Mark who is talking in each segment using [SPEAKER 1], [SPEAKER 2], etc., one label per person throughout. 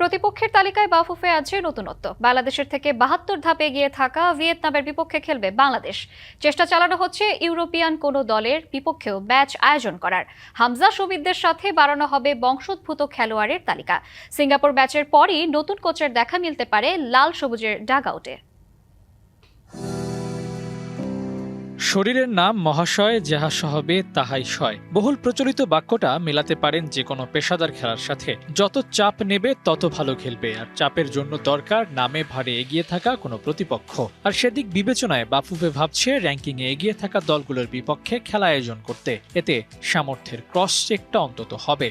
[SPEAKER 1] প্রতিপক্ষের তালিকায় বাফুফে আছে নতুনত্ব। বাংলাদেশের থেকে ৭২ ধাপে এগিয়ে থাকা ভিয়েতনামের বিপক্ষে খেলবে বাংলাদেশ। চেষ্টা চালানো হচ্ছে ইউরোপিয়ান কোনো দলের বিপক্ষেও ম্যাচ আয়োজন করার। হামজা শমীদদের সাথে বাড়ানো হবে বংশোদ্ভূত খেলোয়াড়ের তালিকা। সিঙ্গাপুর ম্যাচের পরই নতুন কোচের দেখা মিলতে পারে লাল সবুজের ডাগআউটে।
[SPEAKER 2] শরীরের নাম মহাশয়, যাহা সহবে তাহাই সয়। বহুল প্রচলিত বাক্যটা মেলাতে পারেন যে কোনো পেশাদার খেলার সাথে। যত চাপ নেবে তত ভালো খেলবে, আর চাপের জন্য দরকার নামে ভারে এগিয়ে থাকা কোনো প্রতিপক্ষ। আর সেদিক বিবেচনায় বাফুফে ভাবছে র্যাঙ্কিংয়ে এগিয়ে থাকা দলগুলোর বিপক্ষে খেলা আয়োজন করতে। এতে সামর্থ্যের ক্রস চেকটা অন্তত হবে।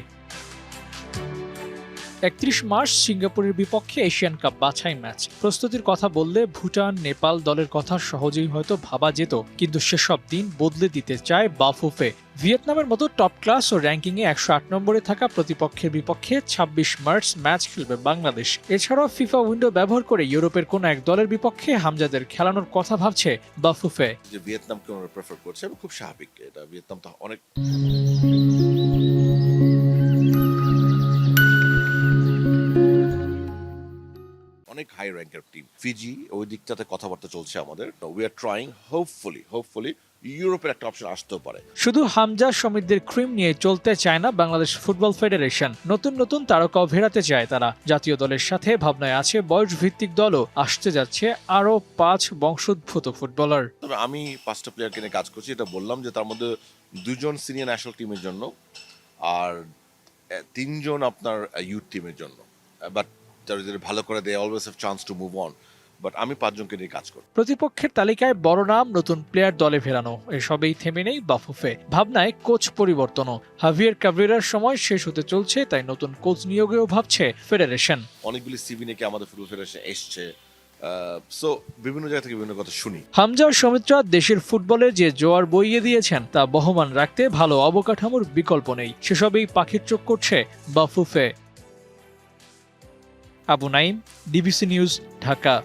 [SPEAKER 2] ৩১ মার্চ সিঙ্গাপুরের বিপক্ষে এশিয়ান কাপ বাছাই ম্যাচ। প্রস্তুতির কথা বললে ভুটান, নেপাল দলের কথা সহজেই হয়তো ভাবা যেত, কিন্তু সেসব দিন বদলে দিতে চায় বাফুফে। ভিয়েতনামের মতো টপ ক্লাস ও র্যাঙ্কিংয়ে ১০৮ নম্বরে থাকা প্রতিপক্ষের বিপক্ষে ২৬ মার্চ ম্যাচ খেলবে বাংলাদেশ। এছাড়াও ফিফা উইন্ডো ব্যবহার করে ইউরোপের কোনো এক দলের বিপক্ষে হামজাদের খেলানোর কথা ভাবছে বাফুফে।
[SPEAKER 3] যে ভিয়েতনামকে আমরা প্রেফার করছে এবং খুব স্বাভাবিক, এটা ভিয়েতনাম তো অনেক হাই র্যাঙ্কের টিম। ফিজি ওই দিকটাতে কথাবার্তা চলছে আমাদের। উই আর ট্রাইং, হোপফুলি ইউরোপের একটা অপশন আসতেও পারে।
[SPEAKER 2] শুধু হামজা শমীদদের ক্রিম নিয়ে চলতে চায় না বাংলাদেশ ফুটবল ফেডারেশন। নতুন তারকাও ভেড়াতে চায় তারা। জাতীয় দলের সাথে ভাবনায় আছে বয়স ভিত্তিক দলও। আসতে যাচ্ছে আরও ৫ বংশোদ্ভূত ফুটবলার।
[SPEAKER 3] তবে আমি ৫টা প্লেয়ারকে নিয়ে কাজ করছি, এটা বললাম যে তার মধ্যে ২ জন সিনিয়র ন্যাশনাল টিমের জন্য আর ৩ জন আপনার ইউথ টিমের জন্য। বাট তারা যদি ভালো করে দেয়, always have chance to move on. But আমি ৫ জনকে নিয়ে কাজ করি।
[SPEAKER 2] প্রতিপক্ষের তালিকায় বড় নাম, নতুন প্লেয়ার দলে ফেরানো, এসবেই থেমে নেই বাফুফে। ভাবনায় কোচ পরিবর্তনও। হাভিয়ের ক্যাভ্রেরার সময় শেষ হতে চলছে, তাই নতুন কোচ নিয়োগেও ভাবছে ফেডারেশন।
[SPEAKER 3] অনেকগুলি সিভি নিয়ে আমাদের ফুটবল ফেডারেশন এসছে, সো বিভিন্ন জায়গা থেকে বিভিন্ন কথা শুনি।
[SPEAKER 2] হামজা ও সৌমিত্রা দেশের ফুটবলে যে জোয়ার বইয়ে দিয়েছেন তা বহমান রাখতে ভালো অবকাঠামোর বিকল্প নেই। সেসবেই পাখির চোখ করছে বাফুফে। Abu Naim, DBC news, Dhaka.